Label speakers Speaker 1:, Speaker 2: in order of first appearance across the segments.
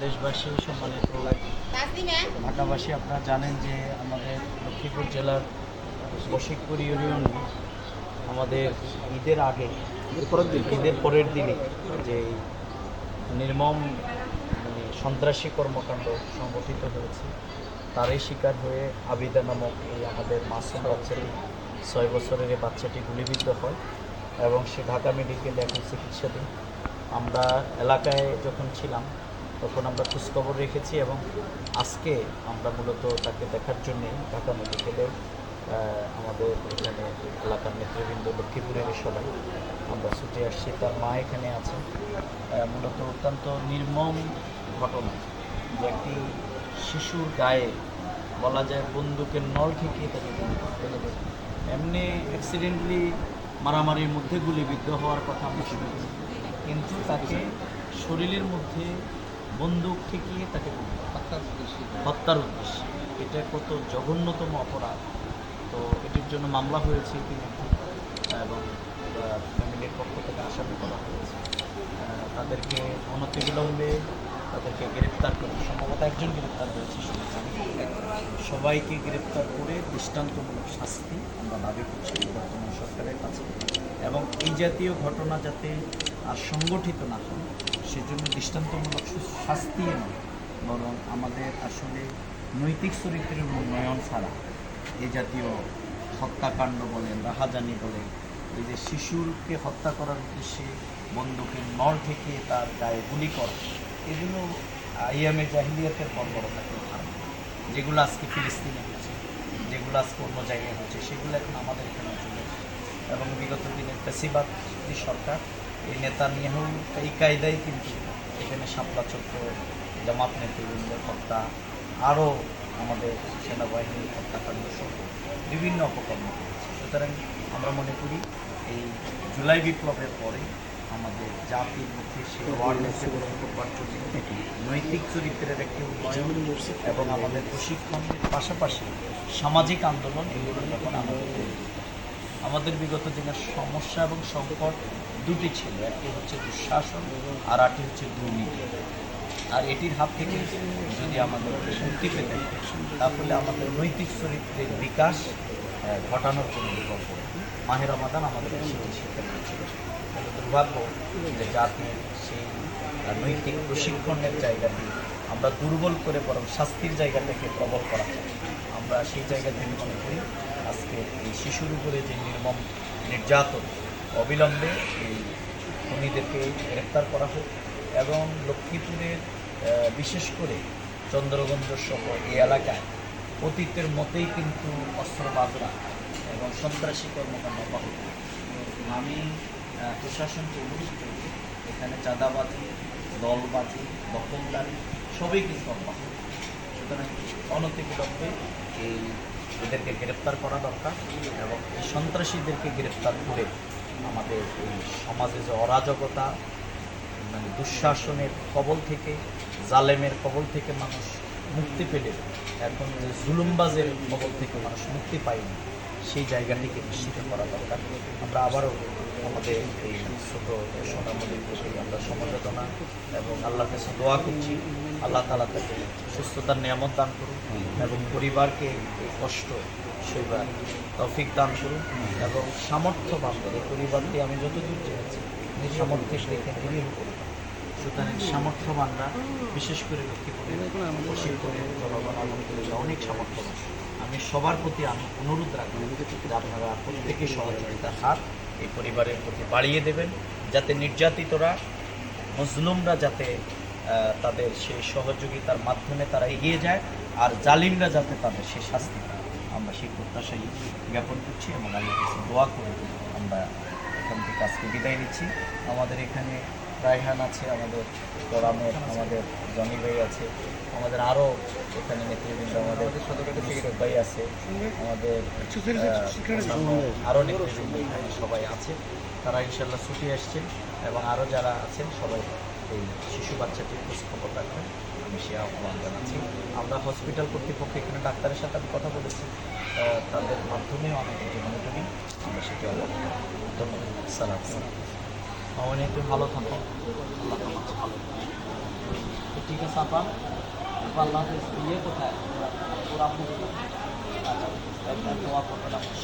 Speaker 1: দেশবাসী, সম্মানিত ঢাকাবাসী, আপনারা জানেন যে আমাদের লক্ষ্মীপুর জেলার বশিকপুর ইউনিয়নে আমাদের ঈদের আগে ঈদের পরের দিনে যে নির্মম সন্ত্রাসী কর্মকাণ্ড সংগঠিত হয়েছে তারই শিকার হয়ে আবিদা নামক এই আমাদের মাসুম বাচ্চাটি 6 বছরের এই বাচ্চাটি গুলিবিদ্ধ হয় এবং সে ঢাকা মেডিকেলে এখন চিকিৎসাধীন। আমরা এলাকায় যখন ছিলাম তখন আমরা খোঁজখবর রেখেছি এবং আজকে আমরা মূলত তাকে দেখার জন্যে ঢাকা মেডিকেলে আমাদের এখানে এলাকার নেতৃবৃন্দ লক্ষ্মীপুরের সবাই আমরা ছুটে আসছি। তার মা এখানে আছে। মূলত অত্যন্ত নির্মম ঘটনা যে একটি শিশুর গায়ে বলা যায় বন্দুকের নল ঠেকিয়ে তাকে ফেলে দেয়। এমনি অ্যাক্সিডেন্টলি মারামারির মধ্যে গুলিবিদ্ধ হওয়ার কথা আমরা শুনেছি, কিন্তু তাকে শরীরের মধ্যে বন্দুক ঠেকিয়ে তাকে হত্যার উদ্দেশ্যে। এটা কত জঘন্যতম অপরাধ। তো এটির জন্য মামলা হয়েছে ইতিমধ্যে এবং ফ্যামিলির পক্ষ থেকে আসামি করা হয়েছে। তাদেরকে অনতিবিলম্বে তাদেরকে গ্রেপ্তার করে, সম্ভবত একজন গ্রেপ্তার হয়েছে শুনেছি, সবাইকে গ্রেপ্তার করে দৃষ্টান্তমূলক শাস্তি আমরা দাবি করছি বর্তমান সরকারের কাছে। এবং এই জাতীয় ঘটনা যাতে আর সংগঠিত না হয় সেজন্য দৃষ্টান্তমূলক শাস্তি নয়, বরং আমাদের আসলে নৈতিক চরিত্রের উন্নয়ন ছাড়া এই জাতীয় হত্যাকাণ্ড বলেন, রাহাজানি বলেন, এই যে শিশুরকে হত্যা করার উদ্দেশ্যে বন্দুকের নল থেকে তার গায়ে গুলি করা, এগুলো আইয়ামে জাহিলিয়াতের বর্বরতাকে উদাহরণ, যেগুলো আজকে ফিলিস্তিনে হচ্ছে, যেগুলো আজকে অন্য জায়গায় হচ্ছে, সেগুলো এখন আমাদের এখানে চলে। এবং বিগত দিনের ফ্যাসিবাদী সরকার এই নেতানিয়াহু এই কায়দায় কিন্তু এখানে শাপলা চক্র, জামাত নেতৃবৃন্দের হত্যা, আরও আমাদের সেনাবাহিনীর হত্যাকাণ্ড সহ বিভিন্ন অপকর্ম করেছে। সুতরাং আমরা মনে করি এই জুলাই বিপ্লবের পরে আমাদের জাতির মধ্যে সেই অ্যাওয়ারনেসে গ্রহণ করবার জন্য নৈতিক চরিত্রের একটি উন্নয়ন এবং আমাদের প্রশিক্ষণের পাশাপাশি সামাজিক আন্দোলন, এগুলো যখন আমাদের বিগত দিনের সমস্যা এবং সংকট দুটি ছিল, একটি হচ্ছে দুঃশাসন আর একটি হচ্ছে দুর্নীতি। আর এটির হাত থেকে যদি আমাদের মুক্তি পেতে তাহলে আমাদের নৈতিক চরিত্রের বিকাশ ঘটানোর জন্য বিকল্প মাহে রমাদান আমাদের সেটি শিক্ষা দিয়েছিল। দুর্ভাগ্য যে জাতির সেই নৈতিক প্রশিক্ষণের জায়গাটি আমরা দুর্বল করে বরং শাস্তির জায়গাটাকে প্রবল করা চাই। আমরা সেই জায়গা থেকে মনে করি আজকে এই শিশুর উপরে যে নির্মম নির্যাতন অবিলম্বে এই খুনিদেরকে গ্রেপ্তার করা হোক এবং লক্ষ্মীপুরের বিশেষ করে চন্দ্রগঞ্জ সহ এই এলাকায় অতীতের মতেই কিন্তু অস্ত্রবাজরা এবং সন্ত্রাসী কর্মকাণ্ড অব্যাহত। আমি প্রশাসনকে অনুরোধ করব, এখানে চাঁদাবাজি, দলবাজি, দখলদারি সবই কিন্তু অব্যাহত। সুতরাং অনতিবিলম্বে এদেরকে গ্রেপ্তার করা দরকার এবং এই সন্ত্রাসীদেরকে গ্রেপ্তার করে আমাদের এই সমাজে যে অরাজকতা, মানে দুঃশাসনের কবল থেকে, জালেমের কবল থেকে মানুষ মুক্তি পেলে এখন যে জুলুমবাজের কবল থেকে মানুষ মুক্তি পায়নি, সেই জায়গাটিকে নিশ্চিত করা দরকার। আমরা আবারও আমাদের এই ছোট সোনামণির প্রতি আমরা সমবেদনা এবং আল্লাহর কাছে দোয়া করছি, আল্লাহ তাআলা তাকে সুস্থতার নিয়ামত দান করুন এবং পরিবারকে এই কষ্ট সইবার তৌফিক দান করুন এবং সামর্থ্যবান এই পরিবারটি আমি যতদূর জেনেছি সামর্থ্যের দেখে নিরীহ করুন। সুতরাং সামর্থ্যবানরা বিশেষ করে লক্ষ্মীপুরের জনগণ আলহামদুলিল্লাহ অনেক সামর্থ্যবান। আমি সবার প্রতি আমি অনুরোধ রাখব যে আপনারা প্রত্যেকে সহযোগিতার হাত এই পরিবারের প্রতি বাড়িয়ে দেবেন, যাতে নির্যাতিতরা, মজলুমরা যাতে তাদের সেই সহযোগিতার মাধ্যমে তারা এগিয়ে যায় আর জালিমরা যাতে তাদের সেই শাস্তি পায়। আমরা সেই প্রত্যাশাই জ্ঞাপন করছি এবং আল্লাহর কাছে দোয়া করে আমরা এখান থেকে আজকে বিদায় নিচ্ছি। আমাদের এখানে রায়হান আছে, আমাদের গরামের আমাদের জনি ভাই আছে, আমাদের আরও এখানে নেতৃবৃন্দ, আমাদের ভাই আছে, আমাদের আরও নেতৃবৃন্দ এখানে সবাই আছে। তারা ইনশাল্লাহ ছুটি আসছেন এবং আরও যারা আছেন সবাই এই শিশু বাচ্চাটির খোঁজখবর রাখবেন, আমি সে আহ্বান জানাচ্ছি। আমরা হসপিটাল কর্তৃপক্ষ এখানে ডাক্তারের সাথে আমি কথা বলেছি, তাদের মাধ্যমেও আমাদের যে মনিটরিং আমরা সেটি অবগত। ধন্যবাদ। সালাম। তুমি ভালো থাকো, আল্লাহ ভালো। তো ঠিক আছে আপা, আল্লাহ হাফেজ। ইয়ে কোথায় ওর আপু কোথায়? আচ্ছা, একটা দোয়া করবেন আপনি।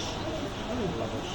Speaker 1: আল্লাহ হাফেজ।